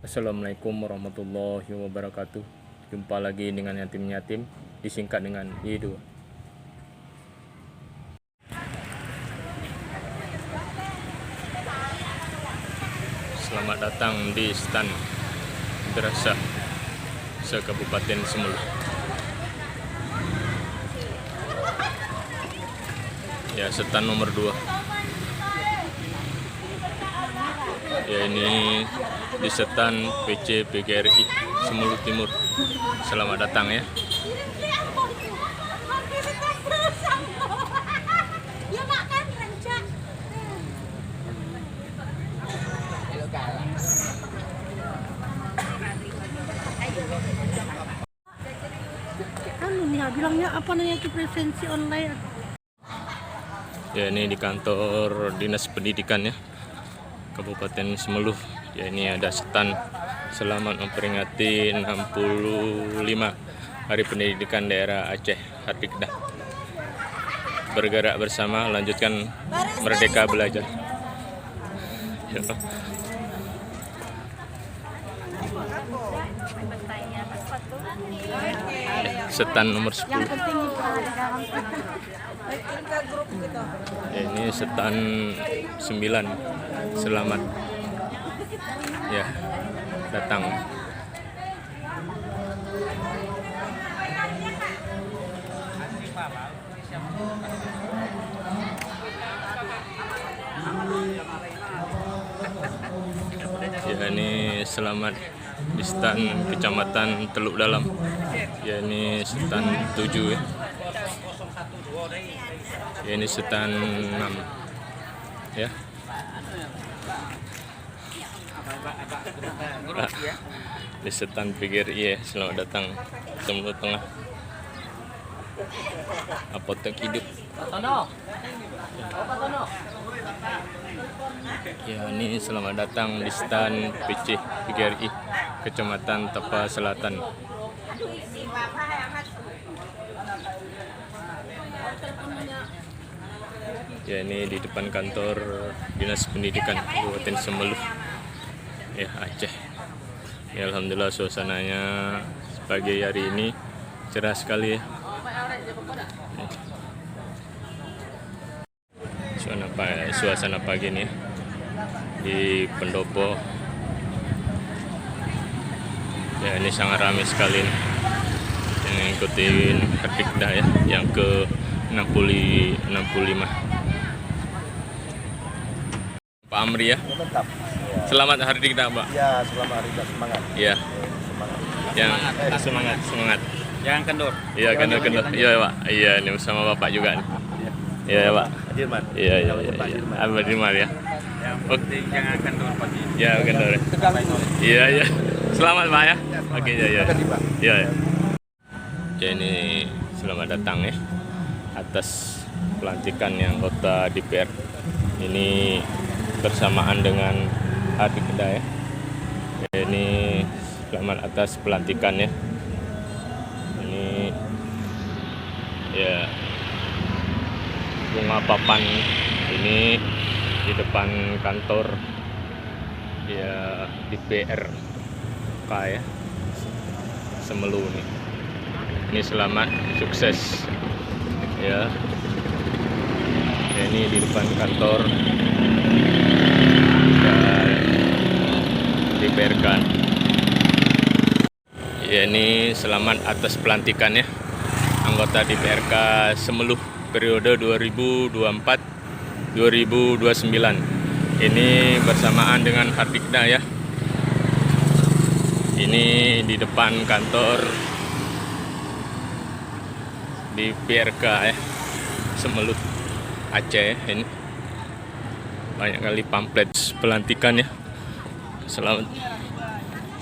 Assalamualaikum warahmatullahi wabarakatuh. Jumpa lagi dengan yatim-yatim, disingkat dengan Y2. Selamat datang di stan Madrasah se-Kabupaten Semulu. Ya, stan nomor 2. Ya, ini di setan PC PGRI Semulu Timur. Selamat datang ya. Bilangnya apa namanya itu presensi online. Ya, ini di kantor Dinas Pendidikan ya Kabupaten Semelu. Ya, ini ada stan selamat memperingati 65 Hari Pendidikan Daerah Aceh Hardikda. Bergerak bersama, lanjutkan Merdeka Belajar. Ya. Setan nomor 10. Ya, ini setan 9. Selamat ya datang. Ya, ini selamat di stan Kecamatan Teluk Dalam. Ya, ini stan 7 ya. Ya, ini stan 6 ya. Di stan PGRI ya. Selamat datang Semulu Tengah. Apotek hidup. Ya, ini selamat datang di stan PC PGRI Kecamatan Tapa Selatan. Ya, ini di depan kantor Dinas Pendidikan Kabupaten Semelu ya Aceh. Ya, alhamdulillah suasananya pagi hari ini cerah sekali ya. Suasana pagi ini di pendopo. Ya, ini sangat ramai sekali nih yang ngikutin Hardikda ya, yang ke 65. Pak Amri ya. Tetap. Selamat Hardikda, Pak. Ya, selamat Hardikda, semangat. Iya. Semangat. Yang semangat. Jangan kendor. Iya, kendor. Iya, Pak. Iya, ini bersama Bapak juga nih. Iya, Pak. Dirman. Iya. Pak Dirman. Abah Dirman ya. Yang penting jangan kendor pagi. Ya, kendor. Tegang itu. Iya. Selamat, Pak ya. Oke, iya. Iya. Ya, ini selamat datang ya atas pelantikan yang anggota DPR. Ini bersamaan dengan Hardikda ya. Ya, ini selamat atas pelantikan ya. Ini ya bunga papan ini di depan kantor ya DPR ya Semelu nih. Ini selamat sukses ya. Ya, ini di depan kantor DPRK. Ya, ini selamat atas pelantikan ya anggota DPRK Semelu periode 2024-2029. Ini bersamaan dengan Hardikda ya. Ini di depan kantor DPRK ya Semelu Aceh. Ini banyak kali pamflet pelantikan ya. Selamat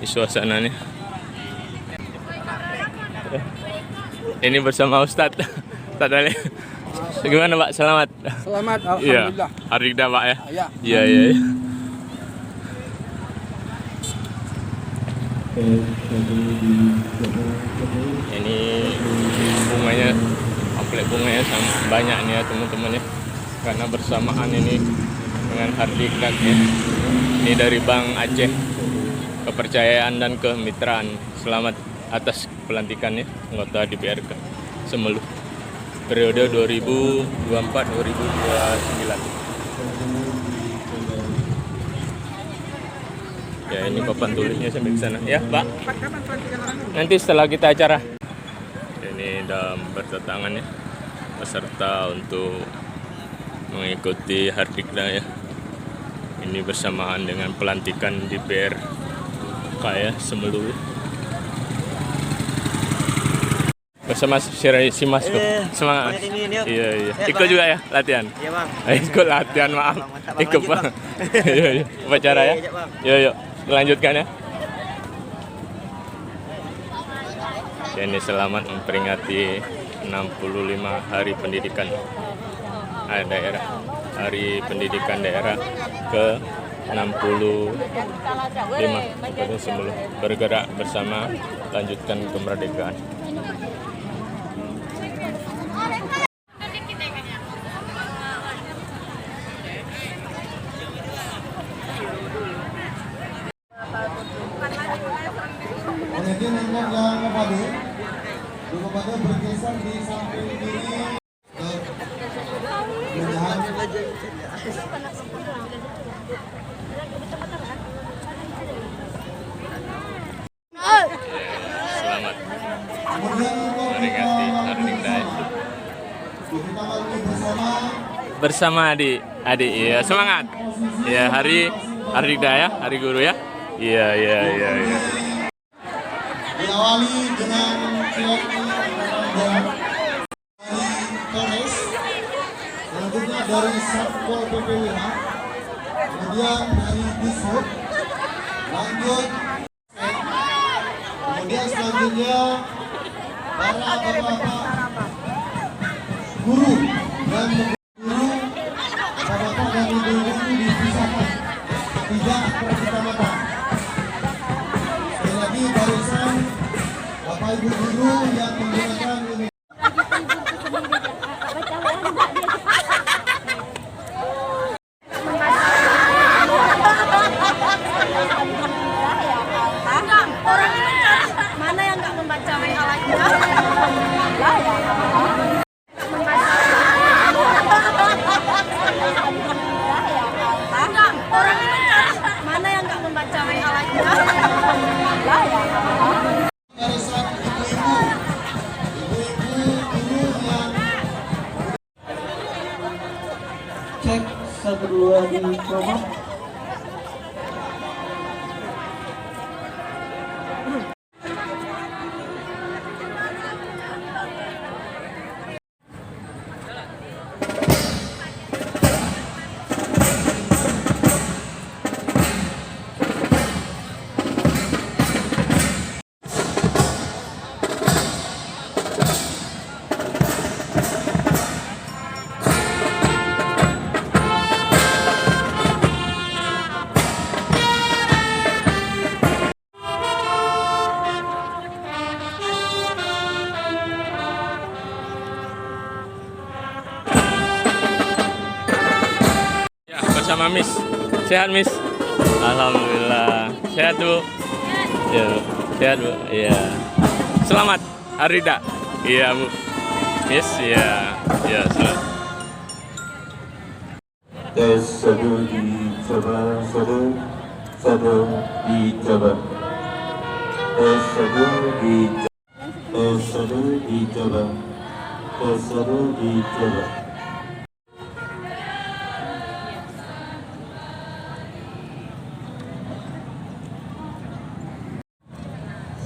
di suasananya. Ini bersama Ustadz Ali. Gimana, Pak? Selamat. Selamat, Iya. alhamdulillah. Hardikda, Pak ya. Iya. Iya. Ini bunganya, pamflet bunganya banyak nih ya teman-teman ya, karena bersamaan ini dengan Hardikda ya. Ini dari Bank Aceh kepercayaan dan kemitraan. Selamat atas pelantikannya anggota DPR Semeluh periode 2024-2029. Ya, ini papan tulisnya sampai ke sana. Ya, Pak. Nanti setelah kita acara. Ini dalam berdatangan ya peserta untuk mengikuti Hardikda ya. Ini bersamaan dengan pelantikan DPR kayak Semeluh. Bersama si Mas semangat. Iya. Ikut juga ya latihan. Iya, Bang. Ikut latihan, maaf. Ikut, Bang. Iya. Upacara ya. Yuk. Lanjutkan ya. Ini selamat memperingati 65 Hari Pendidikan Daerah. Hari Pendidikan Daerah ke 65 Kabupaten Semeluh. Bergerak bersama, lanjutkan kemerdekaan. Kemudian untuk yang kepada bergeser di samping kiri Selamat memperingati Hardikda bersama adik. Iya, semangat. Ya, hari Hardikda ya, hari guru ya. Iya. diawali dengan dari Polres, selanjutnya dari Satpol PP5, kemudian dari Dishub, lanjut, kemudian selanjutnya para bapak-bapak guru dan bapak-bapak dan ibu-ibu dipisahkan tidak per kecamatan. Sekali lagi barisan bapak ibu guru yang menggunakan uniform. Mana yang nggak membaca WA-nya? Mana yang nggak membaca WA-nya? Barisan ibu-ibu guru yang cek 1 2 dicoba. Ya, bersama Miss. Sehat, Miss? Alhamdulillah. Sehat, Bu? Ya, Bu. Sehat, Bu? Iya. Selamat Hardikda. Iya, Bu. Miss, iya. Iya, selamat. Tes 1 dicoba, 1 dicoba. Tes 1 dicoba. Tes 1 dicoba. Tes 1 dicoba.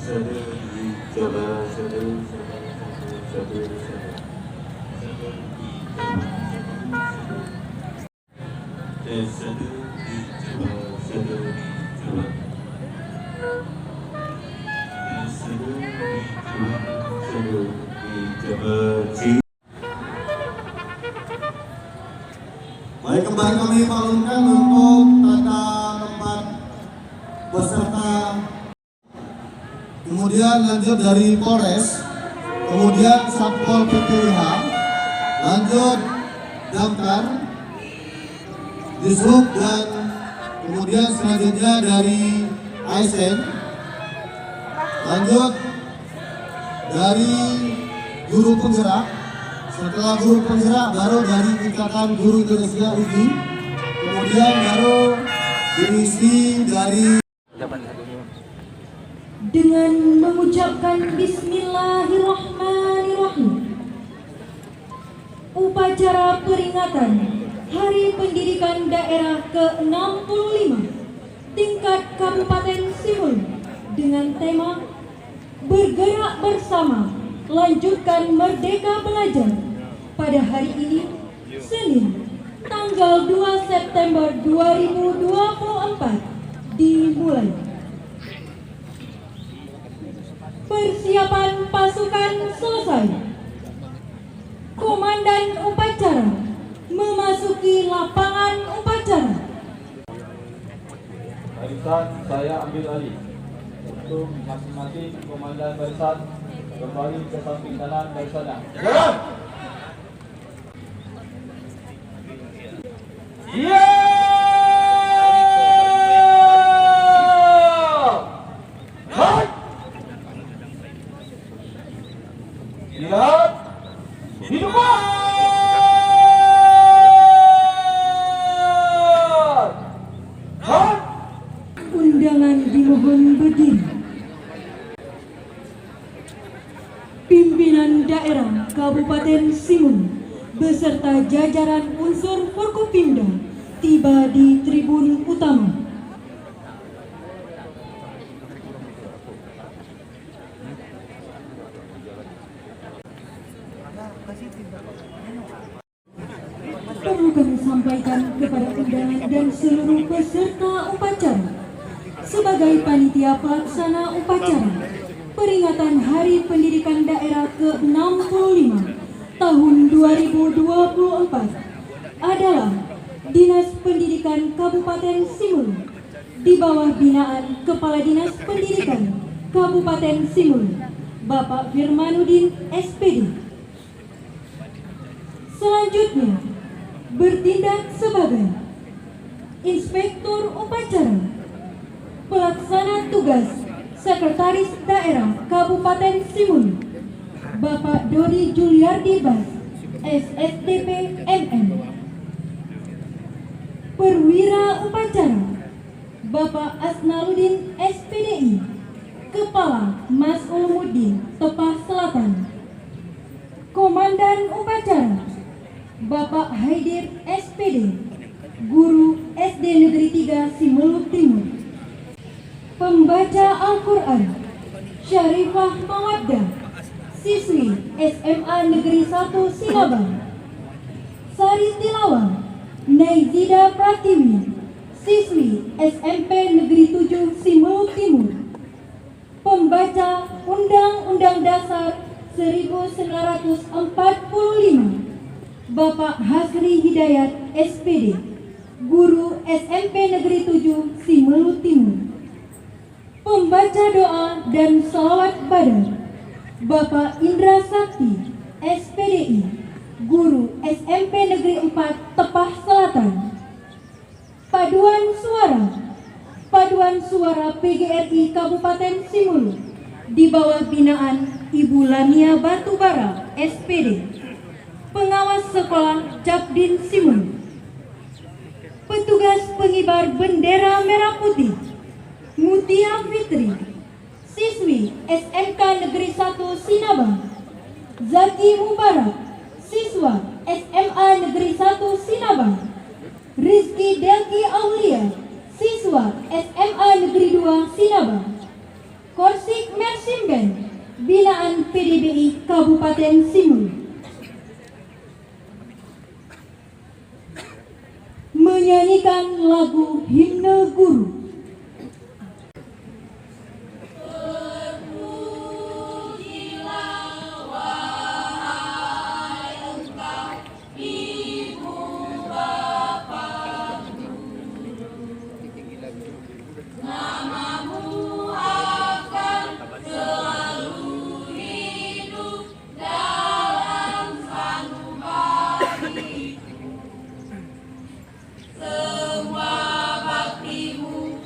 Satu dicoba, satu. Tes 1 dicoba, 1 dicoba. Tes 1 dicoba, 1 dicoba. baik, kembali kami palunkan untuk tata tempat peserta. Kemudian lanjut dari Polres, kemudian Satpol PPH, lanjut Damkar, Dishub, dan kemudian selanjutnya dari ASN. Lanjut dari guru penggerak. Setelah guru penggerak baru dari Ikatan Guru Indonesia UGI. Kemudian baru diisi dari dengan mengucapkan Bismillahirrahmanirrahim. Upacara peringatan Hari Pendidikan Daerah ke-65 tingkat Kabupaten Simulu dengan tema Bergerak Bersama Lanjutkan Merdeka Belajar pada hari ini, Senin, tanggal 2 September 2024 dimulai. Persiapan pasukan selesai. Komandan upacara memasuki lapangan upacara. Barisan saya ambil alih. Untuk masing-masing komandan barisan kembali ke samping kanan barisannya. Jalan! Lihat, hidup! Undangan dimohon berdiri. Pimpinan daerah Kabupaten Simulu beserta jajaran unsur Forkopimda tiba di tribun utama. Perlu kami sampaikan kepada undangan dan seluruh peserta upacara sebagai panitia pelaksana upacara peringatan Hari Pendidikan Daerah ke-65 tahun 2024 adalah Dinas Pendidikan Kabupaten Simulu di bawah binaan Kepala Dinas Pendidikan Kabupaten Simulu, Bapak Firmanuddin SPD. Selanjutnya, bertindak sebagai Inspektur Upacara, Pelaksana Tugas Sekretaris Daerah Kabupaten Simulu, Bapak Dodi Juliardi Bas, SSDP MM. Perwira Upacara, Bapak Asnaluddin SPDI, Kepala Mas Ulumuddin Tepah Selatan. Komandan Upacara, Bapak Haidir SPD, Guru SD Negeri 3 Simulu Timur. Pembaca Al-Quran, Syarifah Mawaddah, siswi SMA Negeri 1 Silabang. Sari Tilawah, Naizida Pratiwi, siswi SMP Negeri 7 Simulu Timur. Pembaca Undang-Undang Dasar 1945, Bapak Hasri Hidayat SPD, Guru SMP Negeri 7 Simulu Timur. Pembaca doa dan salawat badar, Bapak Indra Sakti SPDI, Guru SMP Negeri 4 Tepah Selatan. Paduan Suara PGRI Kabupaten Simulu di bawah binaan Ibu Lamia Batubara SPD, Pengawas Sekolah Japdin Simulu. Petugas pengibar bendera merah putih, Mutia Fitri, siswi SMK Negeri 1 Sinabang. Zaki Mubarak, siswa SMA Negeri 1 Sinabang. Rizky Delki Aulia, siswa SMA Negeri 2 Sinabang. Korsik Mersimben, binaan PDBI Kabupaten Simulu. Menyanyikan lagu Himne Guru. Semua baktimu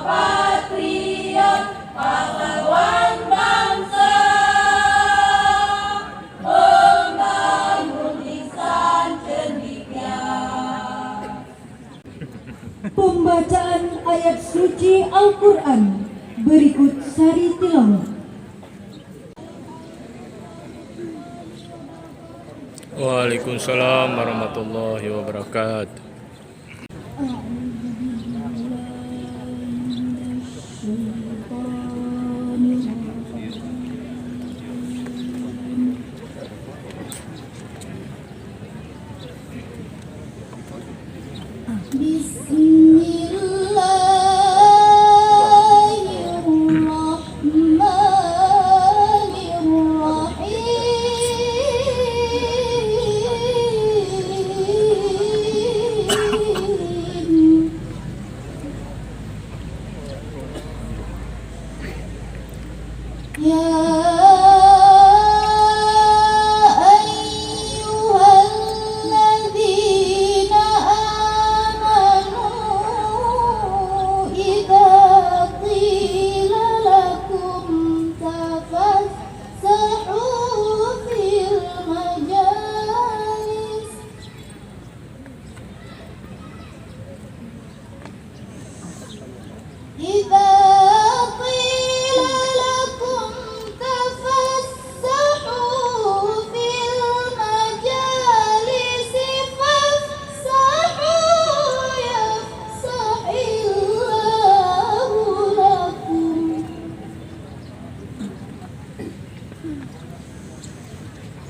patriot, pahlawan bangsa, membangun insan cendekia. Pembacaan ayat suci Al-Quran berikut sari tilawah. Waalaikumsalam warahmatullahi wabarakatuh.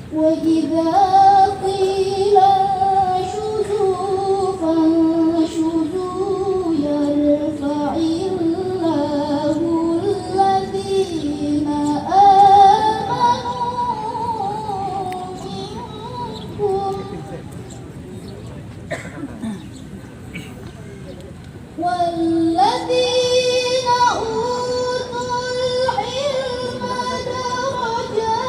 وإذا قيل انشزوا فانشزوا يرفع الله الذين آمنوا منكم والذين أوتوا العلم درجات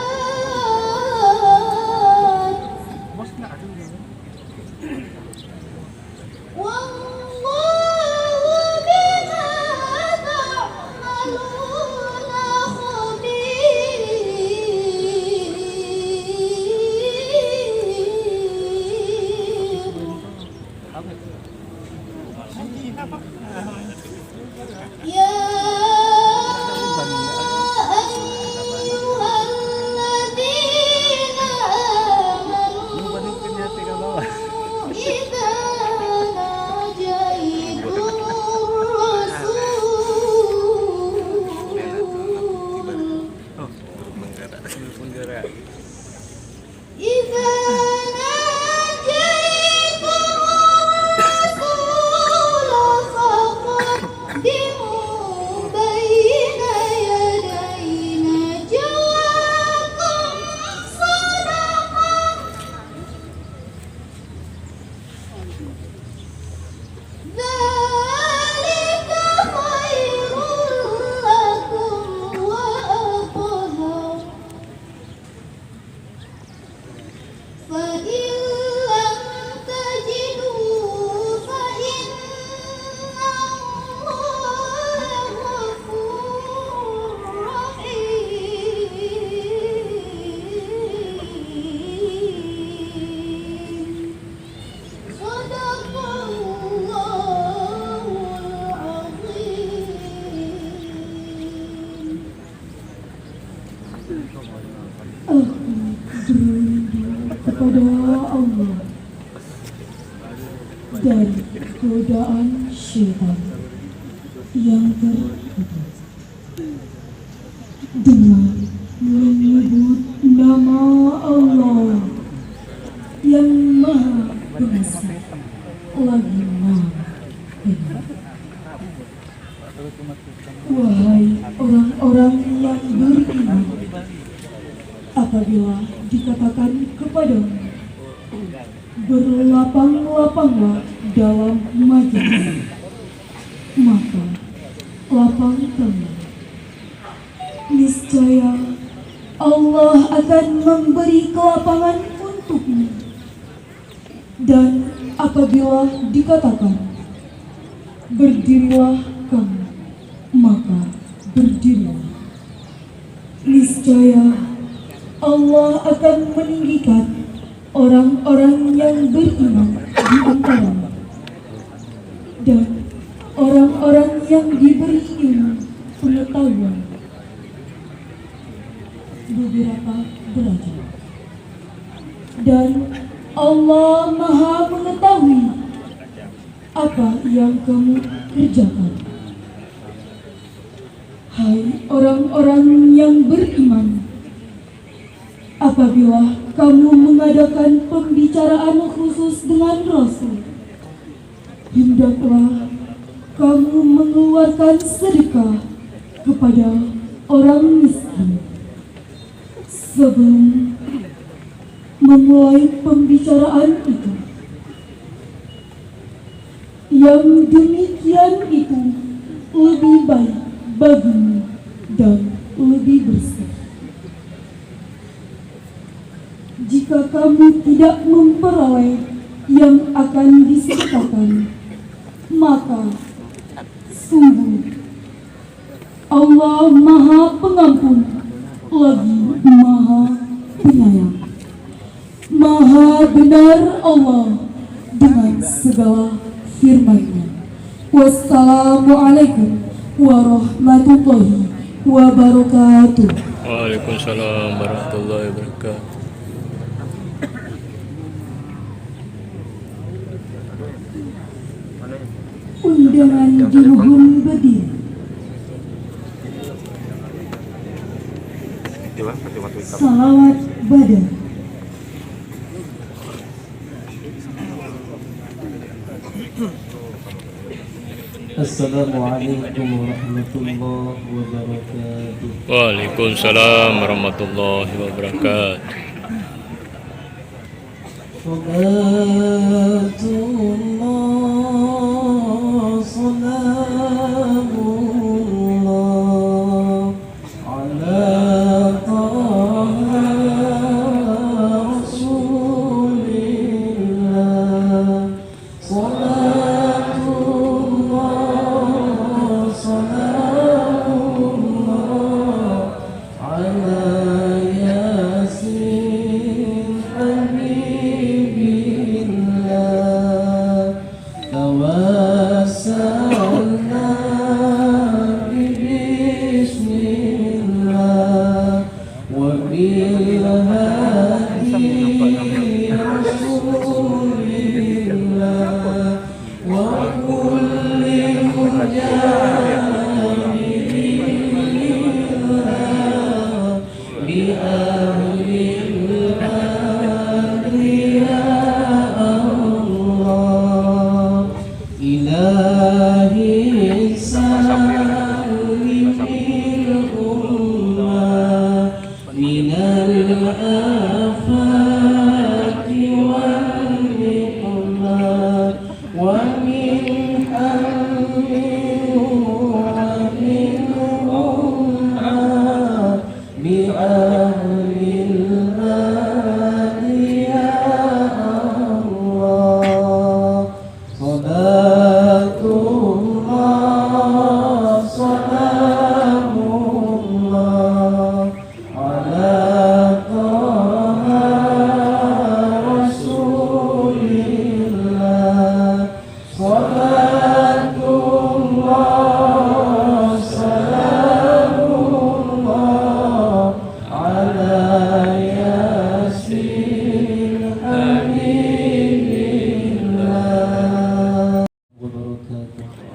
والله بما تعملون خبير يا أيها الذين آمنوا إذا ناجيتم الرسول إذا ناجيتم الرسول فقدموا بين يدي نجواكم صدقة ذلك خير لكم وأطهر فإن لم تجدوا فإن الله غفور رحيم صدق الله العظيم. Kepada Allah dari godaan syaitan yang terkutuk dengan menyebut nama Allah yang Maha Pengasih lagi Maha Penyayang. Wahai orang-orang yang beriman, apabila dikatakan kepadamu, berlapang-lapanglah dalam majelis, maka lapangkanlah. Niscaya Allah akan memberi kelapangan untukmu. Dan apabila dikatakan, berdirilah kamu, maka berdirilah. Niscaya Allah akan meninggikan orang-orang yang beriman di antaramu, dan orang-orang yang diberi ilmu pengetahuan beberapa derajat. Dan Allah Maha mengetahui apa yang kamu kerjakan. Hai orang-orang yang beriman, apabila kamu mengadakan pembicaraan khusus dengan Rasul, hendaklah kamu mengeluarkan sedekah kepada orang miskin sebelum memulai pembicaraan itu. Yang demikian itu lebih baik bagimu dan lebih bersih. Jika kamu tidak memperoleh yang akan disertakan, maka sungguh Allah Maha Pengampun lagi Maha Penyayang. Maha benar Allah dengan segala firman-Nya. Wassalamualaikum warahmatullahi wabarakatuh. Waalaikumsalam warahmatullahi wabarakatuh. Undangan dimohon berdiri. Salawat Badar. Assalamualaikum warahmatullahi wabarakatuh. Waalaikumsalam warahmatullahi wabarakatuh. Salatullah, salamullah ala taha rasulillah. Salatullah, salamullah ala yasin habibillah. Tawassalna bismillah wa bil hadi rasulillah wa kulli mujahidillah bi ahlil badri ya Allah. Ilahi salimil ummah minal afati wal ni'mah wa min hammin wa min ummah bi ahlil hadi ya Allah. Salatullah, salamullah ala taha rasulillah. Salatullah, salamullah ala yasin habibillah.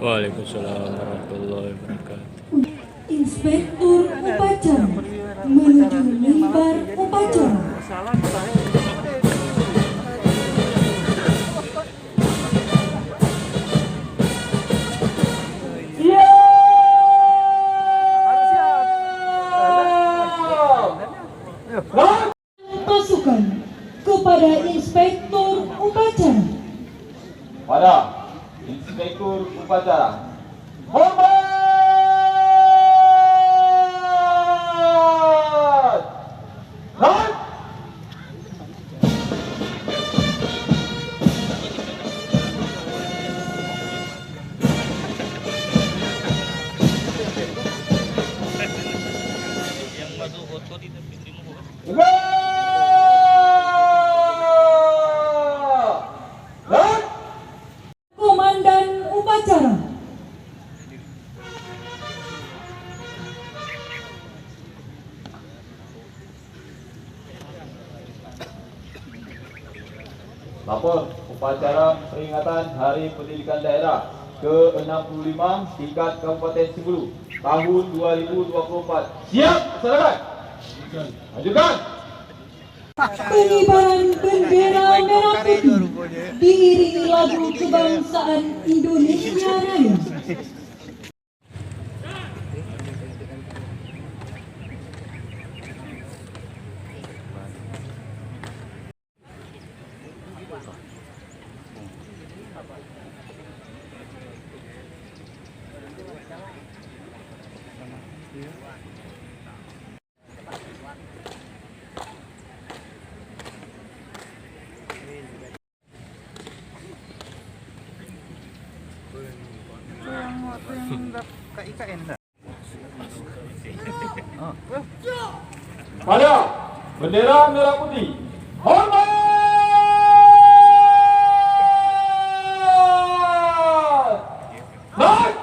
Waalaikumsalam warahmatullahi wabarakatuh. Inspektur upacara menuju mimbar upacara. Pasukan kepada inspektur upacara. Pada inspektur upacara. Hormat! Dan Komandan upacara. Lapor upacara peringatan Hari Pendidikan Daerah ke-65 tingkat Kabupaten Sibulu tahun 2024. Siap, laksanakan. Lanjutkan. Pengibaran bendera merah putih diiringi lagu kebangsaan Indonesia Raya. Pada bendera merah putih. Hormat. Naik.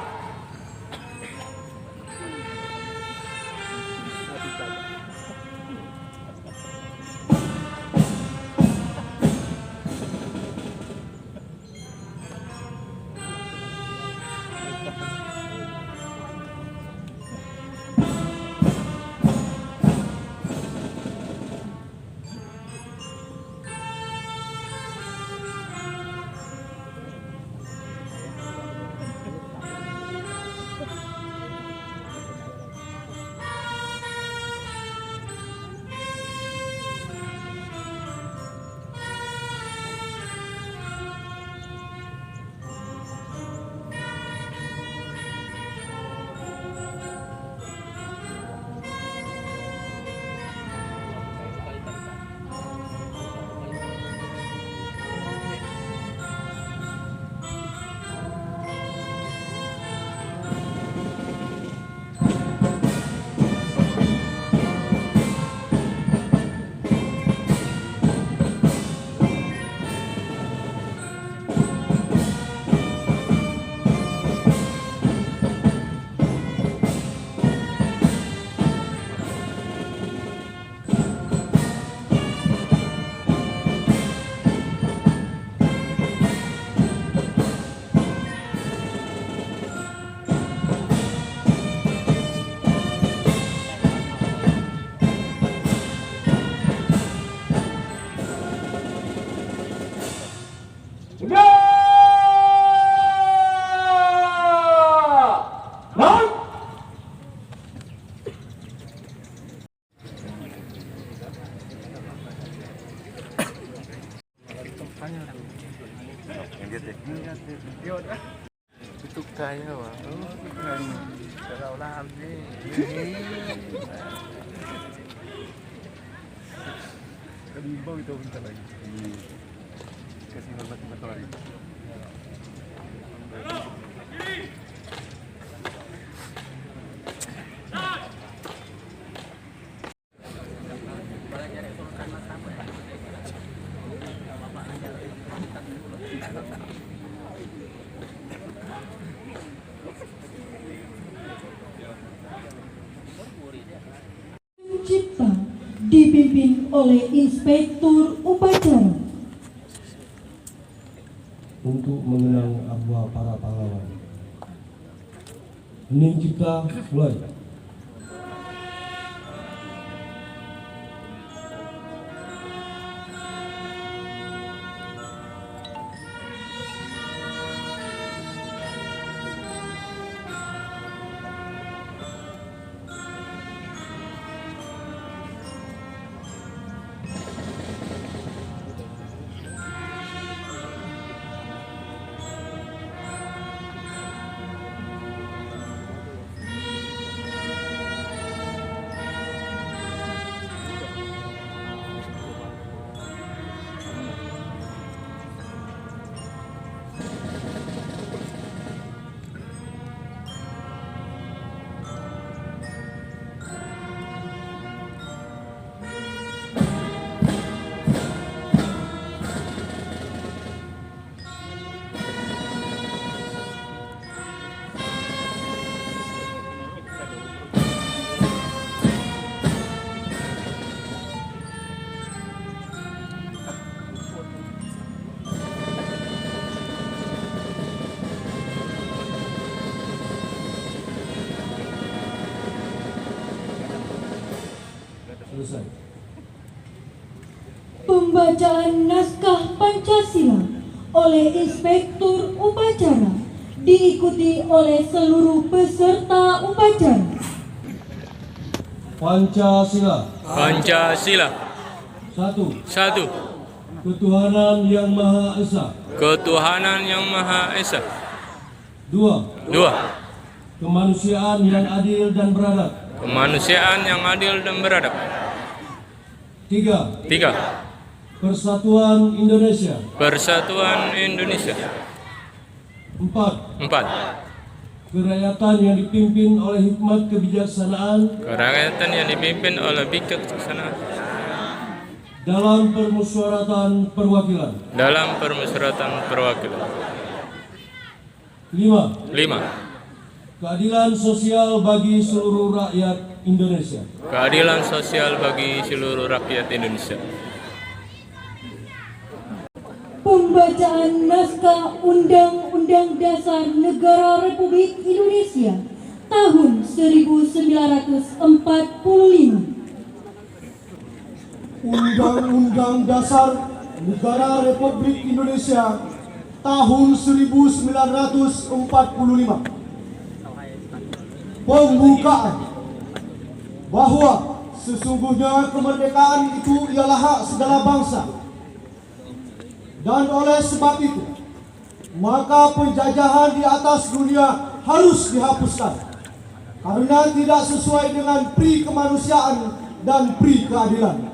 Itu kaya wah. Kalau lagi. Kembang itu bentar lagi. Kasih hormat lagi. Cipta dipimpin oleh Inspektur Upacara. Untuk mengenang arwah para pahlawan. Hening Cipta mulai. Selesai. Pembacaan naskah Pancasila oleh Inspektur Upacara diikuti oleh seluruh peserta upacara. Pancasila. Pancasila. Satu. Ketuhanan Yang Maha Esa. Ketuhanan Yang Maha Esa. Dua. Kemanusiaan yang adil dan beradab. Kemanusiaan yang adil dan beradab. 3. 3. Persatuan Indonesia. Persatuan Indonesia. 4. 4. Kerakyatan yang dipimpin oleh hikmat kebijaksanaan. Kerakyatan yang dipimpin oleh bijaksanaan. Dalam permusyawaratan perwakilan. Dalam permusyawaratan perwakilan. 5. Keadilan sosial bagi seluruh rakyat Indonesia. Keadilan sosial bagi seluruh rakyat Indonesia. Pembacaan naskah Undang-Undang Dasar Negara Republik Indonesia tahun 1945. Undang-Undang Dasar Negara Republik Indonesia tahun 1945. Pembukaan bahwa sesungguhnya kemerdekaan itu ialah hak segala bangsa, dan oleh sebab itu maka penjajahan di atas dunia harus dihapuskan karena tidak sesuai dengan pri kemanusiaan dan pri keadilan.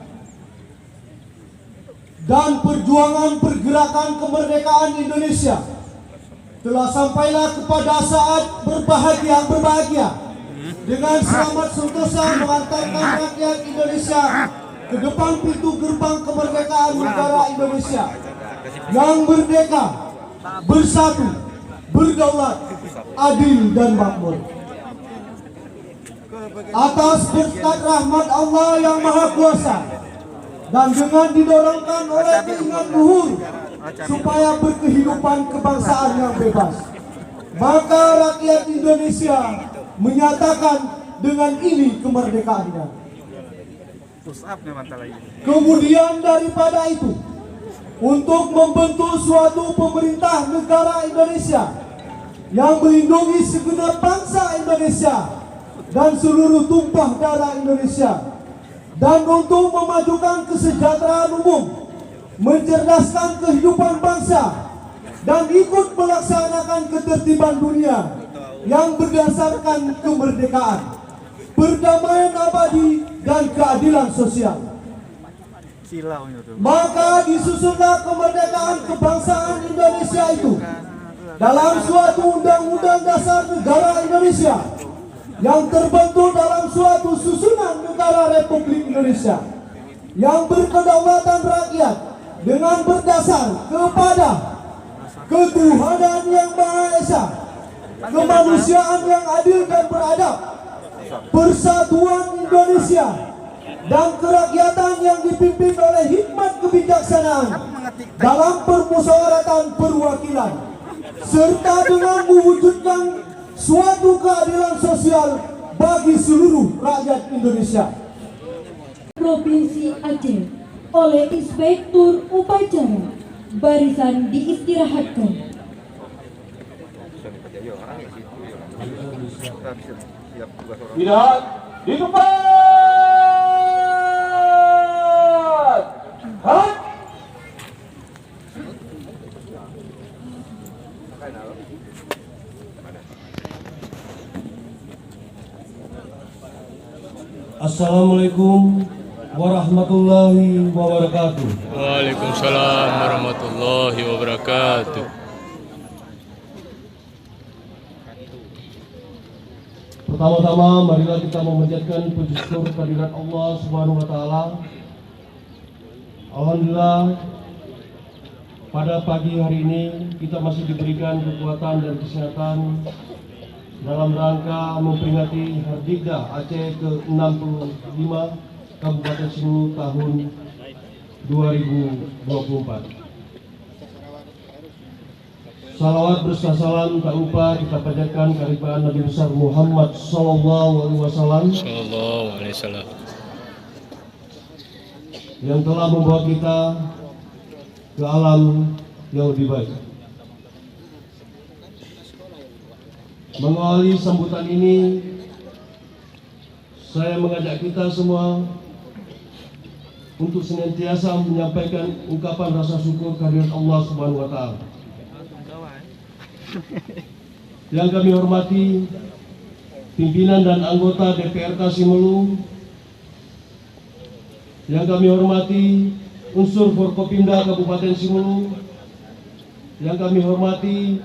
Dan perjuangan pergerakan kemerdekaan Indonesia telah sampailah kepada saat berbahagia dengan selamat sentosa mengantarkan rakyat Indonesia ke depan pintu gerbang kemerdekaan negara Indonesia yang merdeka, bersatu, berdaulat, adil dan makmur. Atas berkat rahmat Allah yang Maha Kuasa dan dengan didorongkan oleh keinginan luhur supaya berkehidupan kebangsaan yang bebas, maka rakyat Indonesia menyatakan dengan ini kemerdekaannya. Kemudian daripada itu, untuk membentuk suatu pemerintah negara Indonesia yang melindungi segenap bangsa Indonesia dan seluruh tumpah darah Indonesia, dan untuk memajukan kesejahteraan umum, mencerdaskan kehidupan bangsa, dan ikut melaksanakan ketertiban dunia yang berdasarkan kemerdekaan, perdamaian abadi, dan keadilan sosial. Maka disusunlah kemerdekaan kebangsaan Indonesia itu dalam suatu undang-undang dasar negara Indonesia yang terbentuk dalam suatu susunan negara Republik Indonesia yang berkedaulatan rakyat dengan berdasar kepada ketuhanan yang Maha Esa, kemanusiaan yang adil dan beradab, persatuan Indonesia, dan kerakyatan yang dipimpin oleh hikmat kebijaksanaan dalam permusyawaratan perwakilan, serta dengan mewujudkan suatu keadilan sosial bagi seluruh rakyat Indonesia. Provinsi Aceh oleh Inspektur Upacara. Barisan diistirahatkan. Tidak di tempat. Hak. Assalamualaikum warahmatullahi wabarakatuh. Waalaikumsalam warahmatullahi wabarakatuh. Pertama-tama marilah kita memanjatkan puji syukur kehadirat Allah Subhanahu wa taala. Alhamdulillah pada pagi hari ini kita masih diberikan kekuatan dan kesehatan dalam rangka memperingati Hardikda Aceh ke-65 Kabupaten Sulu tahun 2024. Salawat beserta salam tak lupa kita panjatkan kehadiran Nabi besar Muhammad sallallahu alaihi wasallam. yang telah membawa kita ke alam yang lebih baik. Mengawali sambutan ini, saya mengajak kita semua untuk senantiasa menyampaikan ungkapan rasa syukur kehadirat Allah Subhanahu wa Ta'ala. Yang kami hormati pimpinan dan anggota DPRK Simelu, yang kami hormati unsur Forkopimda Kabupaten Simelu, yang kami hormati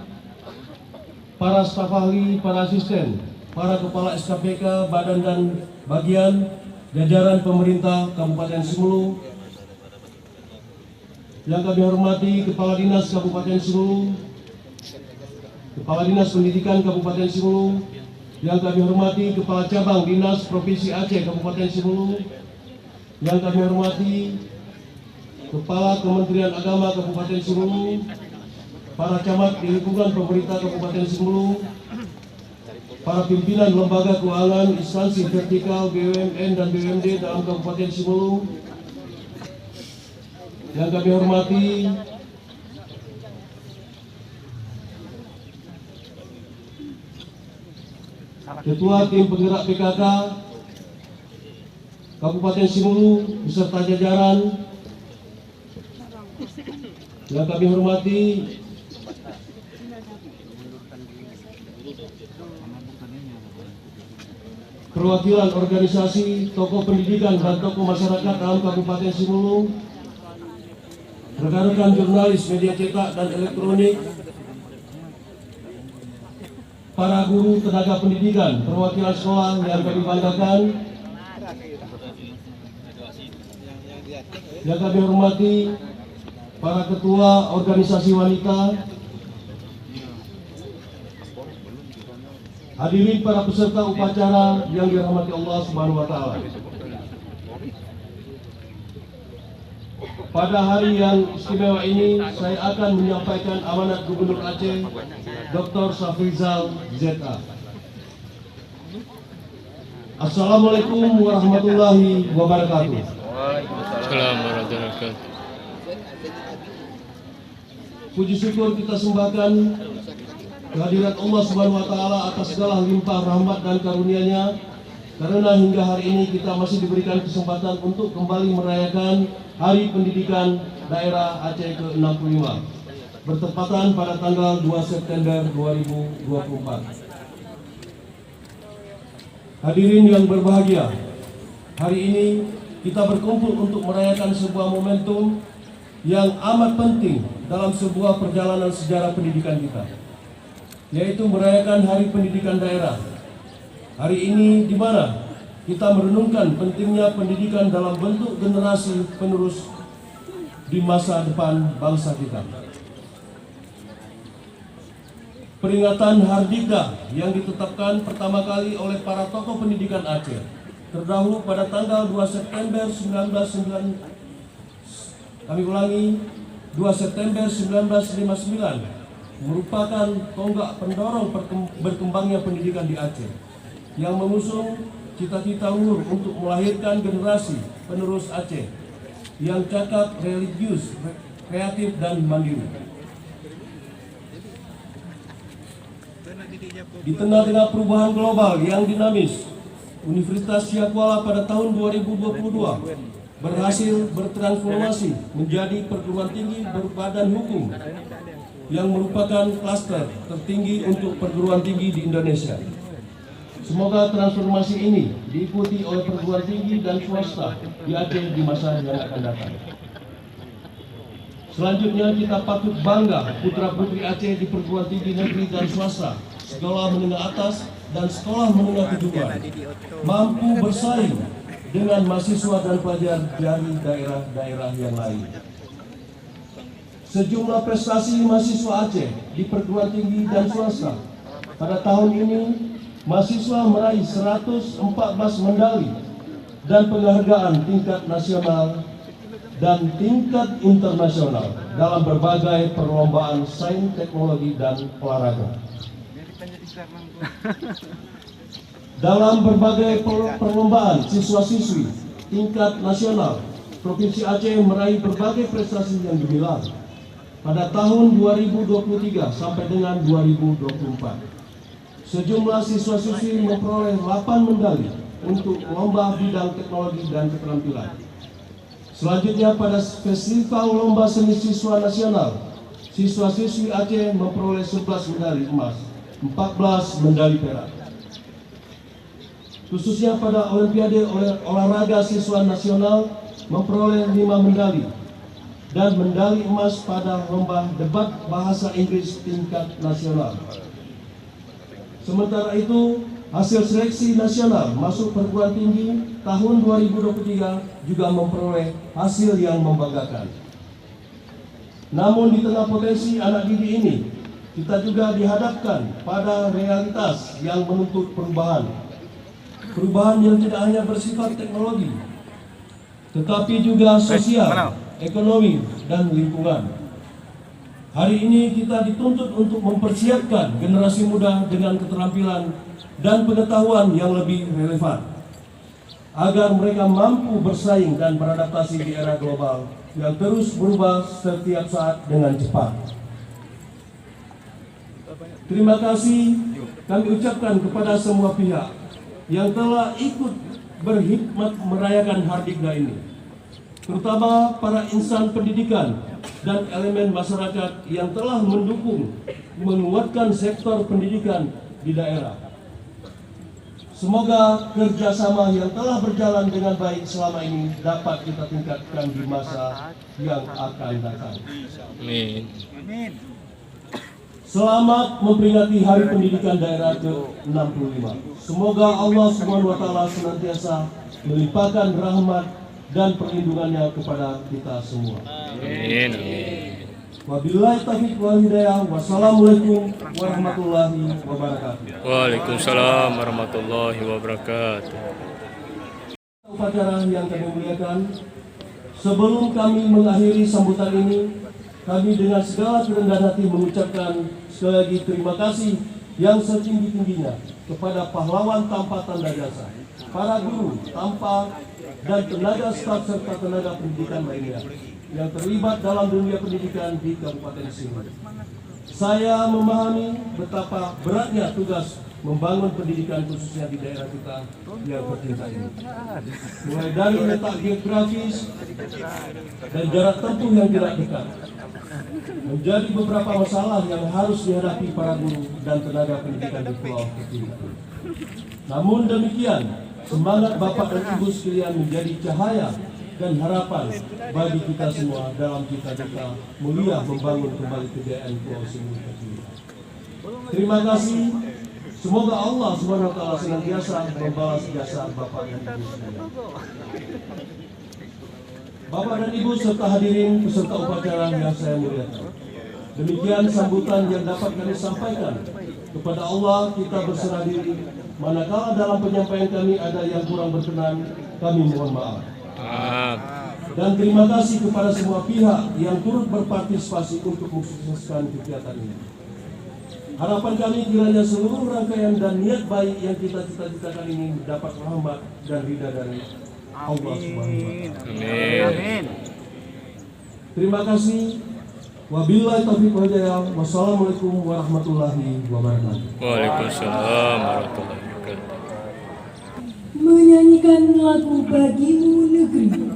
para staf ahli, para asisten, para kepala SKPK, badan dan bagian, jajaran pemerintah Kabupaten Simelu, yang kami hormati Kepala Dinas Kabupaten Simelu, Kepala Dinas Pendidikan Kabupaten Simelu, yang kami hormati Kepala Cabang Dinas Provinsi Aceh Kabupaten Simelu, yang kami hormati Kepala Kementerian Agama Kabupaten Simelu, para camat di lingkungan pemerintah Kabupaten Simelu, para pimpinan lembaga keuangan, instansi vertikal, BUMN dan BUMD dalam Kabupaten Simelu, yang kami hormati Ketua Tim Penggerak PKK Kabupaten Simelu beserta jajaran, yang kami hormati perwakilan organisasi, tokoh pendidikan dan tokoh masyarakat dalam Kabupaten Simelu, rekan-rekan jurnalis media cetak dan elektronik, para guru, tenaga pendidikan, perwakilan sekolah yang kami banggakan, yang kami hormati para ketua organisasi wanita, hadirin para peserta upacara yang dirahmati Allah Subhanahu wa Ta'ala. Pada hari yang istimewa ini, saya akan menyampaikan amanat Gubernur Aceh, Dr. Safrizal ZA. Assalamualaikum warahmatullahi wabarakatuh. Assalamualaikum warahmatullahi wabarakatuh. Puji syukur kita sembahkan kehadirat Allah Subhanahu wa Ta'ala atas segala limpah rahmat dan karunia-Nya, karena hingga hari ini kita masih diberikan kesempatan untuk kembali merayakan Hari Pendidikan Daerah Aceh ke-65 bertepatan pada tanggal 2 September 2024. Hadirin yang berbahagia, hari ini kita berkumpul untuk merayakan sebuah momentum yang amat penting dalam sebuah perjalanan sejarah pendidikan kita, yaitu merayakan Hari Pendidikan Daerah. Hari ini di mana kita merenungkan pentingnya pendidikan dalam bentuk generasi penerus di masa depan bangsa kita. Peringatan Hardikda yang ditetapkan pertama kali oleh para tokoh pendidikan Aceh terdahulu pada tanggal 2 September 2 September 1959 merupakan tonggak pendorong berkembangnya pendidikan di Aceh yang mengusung cita-cita luhur untuk melahirkan generasi penerus Aceh yang cakap, religius, kreatif dan mandiri. Di tengah-tengah perubahan global yang dinamis, Universitas Syakuala pada tahun 2022 berhasil bertransformasi menjadi perguruan tinggi berbadan hukum yang merupakan klaster tertinggi untuk perguruan tinggi di Indonesia. Semoga transformasi ini diikuti oleh perguruan tinggi dan swasta di Aceh di masa yang akan datang. Selanjutnya kita patut bangga putra-putri Aceh di perguruan tinggi negeri dan swasta, sekolah menengah atas dan sekolah menengah kejuruan mampu bersaing dengan mahasiswa dan pelajar dari daerah-daerah yang lain. Sejumlah prestasi mahasiswa Aceh di perguruan tinggi dan swasta pada tahun ini, mahasiswa meraih 114 medali dan penghargaan tingkat nasional dan tingkat internasional dalam berbagai perlombaan sains, teknologi, dan olahraga. Dalam berbagai perlombaan siswa-siswi tingkat nasional Provinsi Aceh meraih berbagai prestasi yang gemilang pada tahun 2023 sampai dengan 2024. Sejumlah siswa-siswi memperoleh 8 medali untuk lomba bidang teknologi dan keterampilan. Selanjutnya pada Festival Lomba Seni Siswa Nasional, siswa-siswi Aceh memperoleh 11 medali emas, 14 medali perak. Khususnya pada Olimpiade Olahraga Siswa Nasional memperoleh 5 medali dan medali emas pada lomba debat bahasa Inggris tingkat nasional. Sementara itu, hasil seleksi nasional masuk perguruan tinggi tahun 2023 juga memperoleh hasil yang membanggakan. Namun di tengah potensi anak didik ini, kita juga dihadapkan pada realitas yang menuntut perubahan. Perubahan yang tidak hanya bersifat teknologi, tetapi juga sosial, ekonomi, dan lingkungan. Hari ini kita dituntut untuk mempersiapkan generasi muda dengan keterampilan dan pengetahuan yang lebih relevan, agar mereka mampu bersaing dan beradaptasi di era global yang terus berubah setiap saat dengan cepat. Terima kasih kami ucapkan kepada semua pihak yang telah ikut berkhidmat merayakan Hardikna ini, terutama para insan pendidikan dan elemen masyarakat yang telah mendukung menguatkan sektor pendidikan di daerah. Semoga kerjasama yang telah berjalan dengan baik selama ini dapat kita tingkatkan di masa yang akan datang. Amin. Selamat memperingati Hari Pendidikan Daerah ke-65. Semoga Allah SWT senantiasa melimpahkan rahmat dan perlindungannya kepada kita semua. Amin. Wabillahi taufiq wal hidayah. Wassalamualaikum warahmatullahi wabarakatuh. Waalaikumsalam warahmatullahi wabarakatuh. Upacara yang kami muliakan, sebelum kami mengakhiri sambutan ini, kami dengan segala kerendahan hati mengucapkan sekali lagi terima kasih yang setinggi-tingginya kepada pahlawan tanpa tanda jasa, para guru tanpa dan tenaga staf serta tenaga pendidikan lainnya yang terlibat dalam dunia pendidikan di Kabupaten Simal. Saya memahami betapa beratnya tugas membangun pendidikan khususnya di daerah kita yang tercinta ini. Mulai dari letak geografis dan jarak tempuh yang tidak dekat, menjadi beberapa masalah yang harus dihadapi para guru dan tenaga pendidikan di pulau kecil itu. Namun demikian, semangat Bapak dan Ibu sekalian menjadi cahaya dan harapan bagi kita semua dalam cita-cita mulia membangun kembali kejayaan Pulau Simul kecil. Terima kasih. Semoga Allah SWT senantiasa membalas jasa Bapak dan Ibu sekalian. Bapak dan Ibu serta hadirin peserta upacara yang saya muliakan, demikian sambutan yang dapat kami sampaikan. Kepada Allah kita berserah diri. Manakala dalam penyampaian kami ada yang kurang berkenan, kami mohon maaf. Dan terima kasih kepada semua pihak yang turut berpartisipasi untuk mensukseskan kegiatan ini. Harapan kami kiranya seluruh rangkaian dan niat baik yang kita cita-citakan ini dapat rahmat dan ridha dari Allah Subhanahu wa Ta'ala. Amin. Terima kasih. Wabillahi taufiq wal hidayah. Wassalamualaikum warahmatullahi wabarakatuh. Waalaikumsalam warahmatullahi wabarakatuh. Menyanyikan lagu Bagimu Negeri.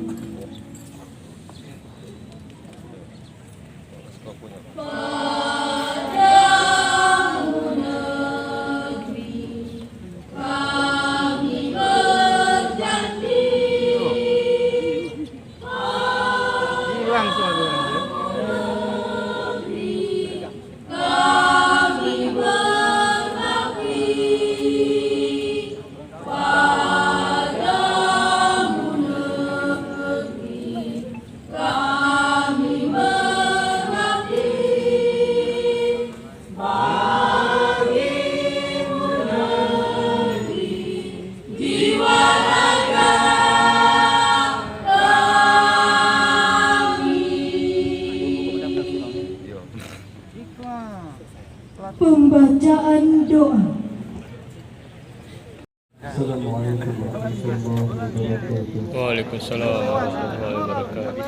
Assalamualaikum warahmatullahi wabarakatuh. Waalaikumsalam warahmatullahi wabarakatuh.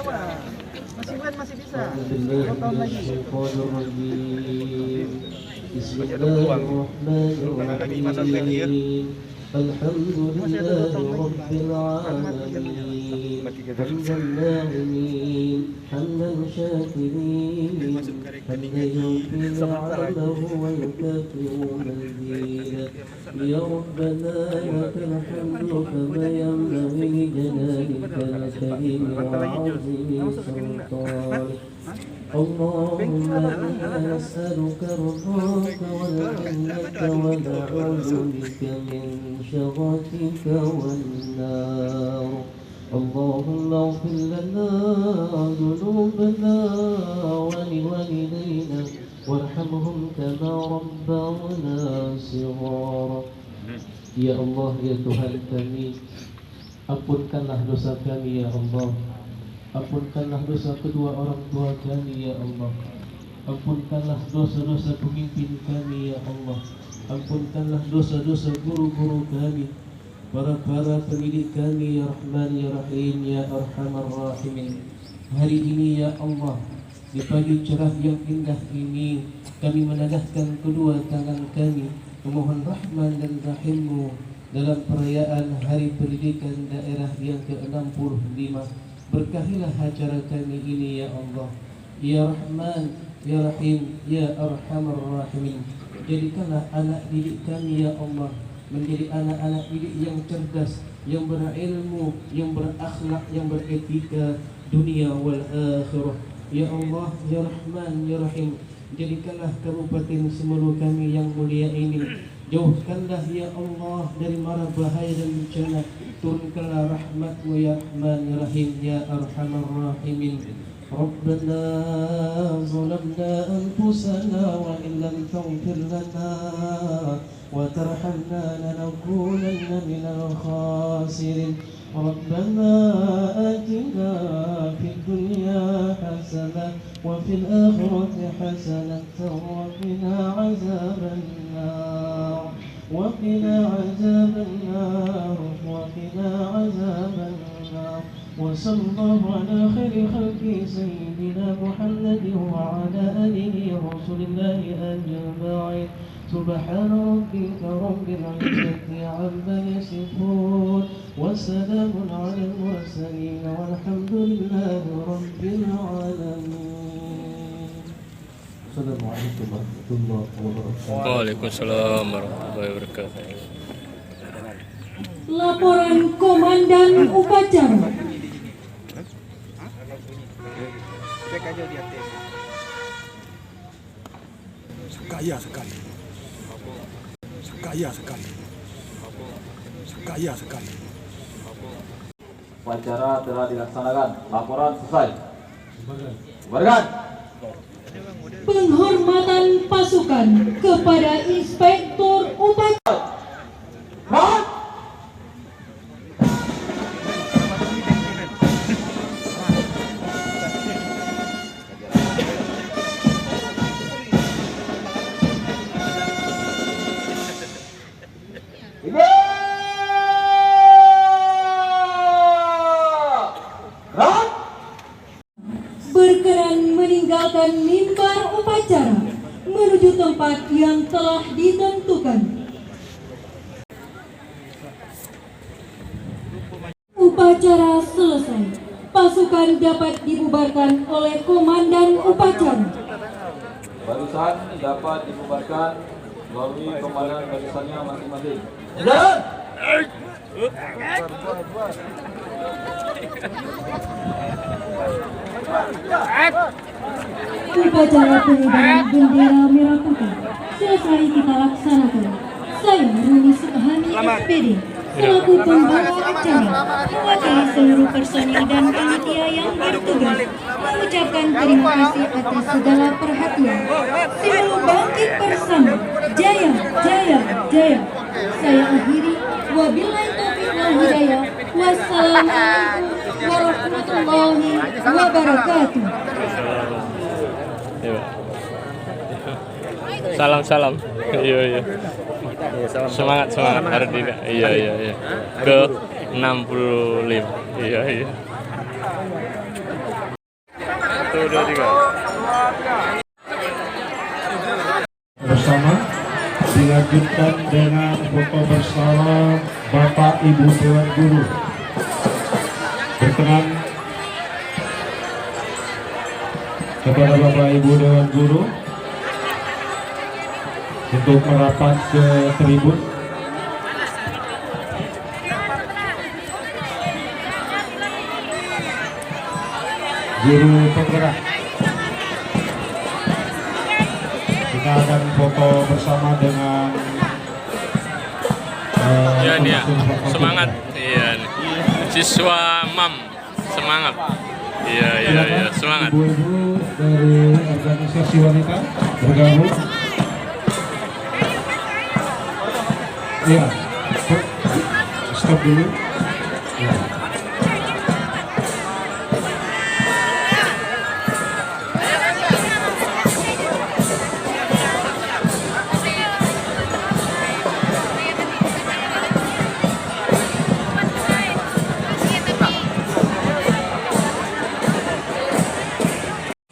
Masih bisa. Bismillahirrahmanirrahim. Alhamdulillahi rabbil alamin. Hamdan na'imin, hamdan syakirin, hamdan yufi 'abdahu wa yukafi'u mazida. Ya Rabbana lakal hamdu kama yanbaghi li jalalika al-karim wa 'azimi sultanik. اللهم إنا نسألك رضاك والجنة ونعوذ بك من شرك والنار. اللهم اغفر لنا ذنوبنا ولوالدينا وارحمهم كما ربونا صغارا. Ya Allah, ya Tuhan kami, ampunkanlah dosa kami ya Allah. Ampunkanlah dosa kedua orang tua kami ya Allah. Ampunkanlah dosa-dosa pemimpin kami ya Allah. Ampunkanlah dosa-dosa guru-guru kami, para pendidik kami ya Rahman ya Rahim ya Arhamar Rahimin. Hari ini ya Allah, di pagi cerah yang indah ini, kami menadahkan kedua tangan kami memohon rahman dan rahim-Mu dalam perayaan Hari Pendidikan Daerah yang ke-65. Berkahilah acara kami ini ya Allah. Ya Rahman, Ya Rahim, Ya Arhamar Rahimin. Jadikanlah anak didik kami ya Allah menjadi anak-anak didik yang cerdas, yang berilmu, yang berakhlak, yang beretika dunia wal akhirah. Ya Allah, Ya Rahman, Ya Rahim, jadikanlah Kabupaten Semelu kami yang mulia ini, jauhkanlah ya Allah dari mara bahaya dan bencana. Turunkanlah rahmat-Mu ya Rahman ya Rahim ya Arhamar Rahimin. Rabbana zalamna anfusana wa in lam taghfir lana wa tarhamna lanakunanna minal khasirin. Rabbana atina fid dunya hasanah wa fil akhirati hasanah wa qina azaban nar. وقنا عذاب النار وقنا عذاب النار. وصلى الله على خير خلقه سيدنا محمد وعلى آله رسول الله أجمعين. سبحان ربك رب العزة عما يصفون وسلام على المرسلين والحمد لله رب العالمين. Assalamualaikum warahmatullahi wabarakatuh. Waalaikumsalam warahmatullahi wabarakatuh. Laporan Komandan Upacara. Cek aja di atas. Sekaya sekali. Sekaya sekali. Sekaya sekali. Upacara telah dilaksanakan. Laporan selesai. Bubarkan. Penghormatan pasukan kepada Inspektur Upacara. Berkenan meninggalkan mimbar upacara menuju tempat yang telah ditentukan. Upacara selesai. Pasukan dapat dibubarkan oleh Komandan Upacara. Barisan dapat dibubarkan melalui komandan barisannya masing-masing. Upacara pengibaran bendera merah putih selesai kita laksanakan. Saya Runi Sukahani SPD selaku pembawa acara mewakili seluruh personil dan panitia yang bertugas mengucapkan terima kasih atas segala perhatian. Semelu bangkit bersama. Jaya, jaya, jaya. Saya akhiri. Wabillahi taufiq wal hidayah. Wassalamualaikum warahmatullahi wabarakatuh. Salam. Iya. Semangat Ardina. Iya. Ke 65. Iya. 1, 2, 3. Bersama dilanjutkan dengan foto bersama Bapak Ibu Dewan Guru. Berkenan kepada Bapak Ibu Dewan Guru untuk merapat ke tribun. Guru penggerak. Kita akan foto bersama dengan Ya dia semangat. Iya nih. Siswa MAM semangat. Iya semangat. Ibu-ibu dari organisasi wanita bergabung. Iya. Stop dulu. Ya.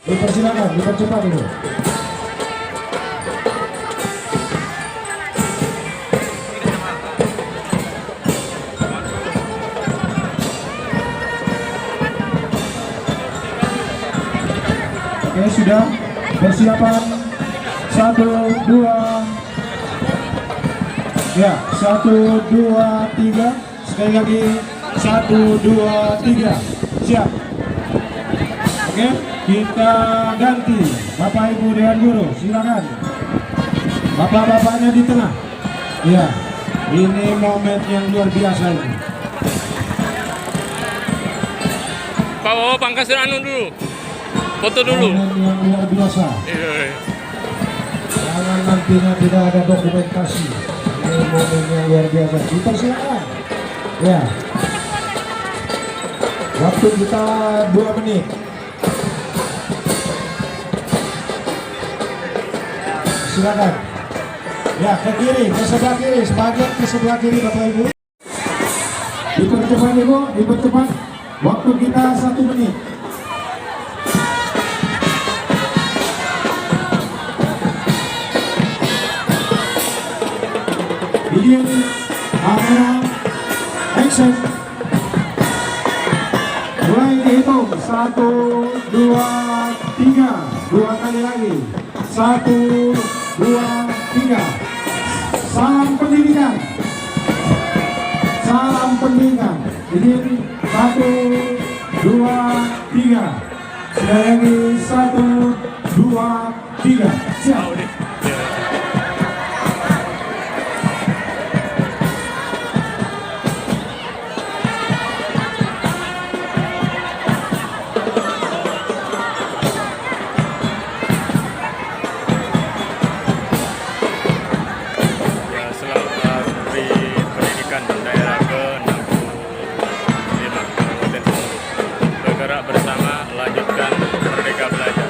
Dipersilakan, dipercepat dulu. Oke, sudah. Persiapan 1, 2. Ya, 1, 2, 3. Sekali lagi 1, 2, 3. Siap. Oke, kita ganti. Bapak Ibu Dewan Guru, silakan. Bapak-bapaknya di tengah. Ya, ini momen yang luar biasa ini. Pak Wawo pangkas anu dulu. Foto dulu. Momen yang luar biasa. Iya. Jangan nantinya tidak ada dokumentasi. Ini momen yang luar biasa. Dipersilakan. Ya. Waktu kita 2 menit. Silakan. Ya, ke kiri, ke sebelah kiri, sebagian ke sebelah kiri Bapak Ibu. Dipercepat Ibu, dipercepat. Waktu kita 1 menit. Begin, kamera, action. Mulai dihitung 1, 2, 3. 2 kali lagi. 1, 2, 3. Salam pendidikan. Salam pendidikan. Jadi 1, 2, 3. Sekali lagi 1, 2, 3. Siap. Bersama lanjutkan Merdeka Belajar.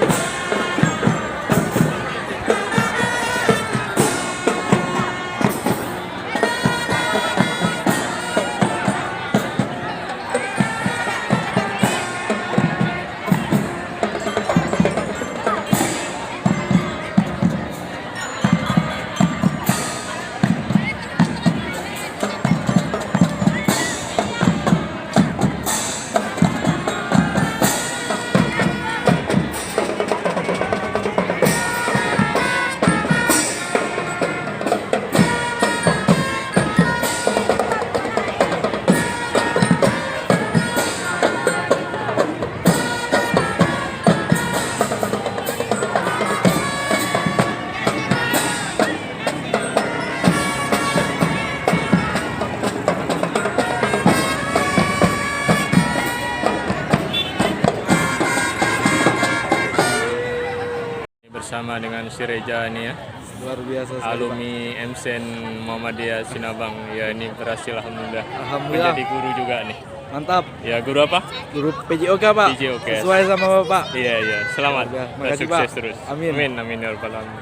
Bersama dengan si Reja ini ya, Luar biasa. alumni MSen Muhammadiyah Sinabang ya, ini berhasil alhamdulillah. Alhamdulillah. Menjadi guru juga nih. Mantap. Ya, guru apa? Guru PJOK Pak. PJOK. Sesuai sama Bapak. Iya, selamat. Ya, Dan makasih, sukses Pak. terus. Amin. Amin ya rabbal alamin.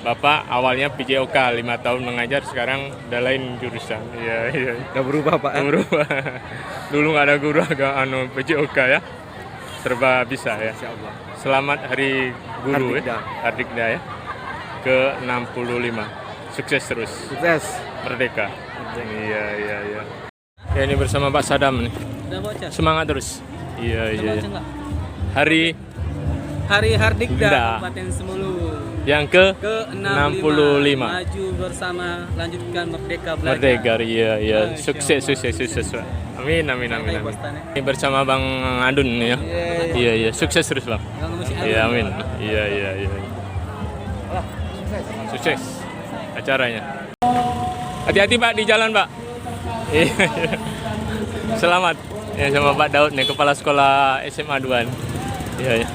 Bapak awalnya PJOK 5 tahun mengajar, sekarang udah lain jurusan. Iya. Udah berubah Pak. Udah berubah. Dulu nggak ada guru agak PJOK ya. Serba bisa ya. Selamat Hari Guru Hardikda. Hardikda ya. Ke-65. Sukses terus. Sukses. Merdeka. Iya. Ya, ini bersama Pak Sadam nih. Semangat terus. Iya. Hari Hardikda Dah. Kabupaten Semulu Yang ke-65 maju bersama lanjutkan merdeka belajar. Merdeka, iya. Sukses Pak. Amin. Ini bersama Bang Adun ya. Iya. Sukses terus Bang. Iya, amin. Iya. Sukses acaranya. Hati-hati Pak di jalan Pak. Iya. Selamat ya sama Pak Daud nih, kepala sekolah SMA 2. Iya.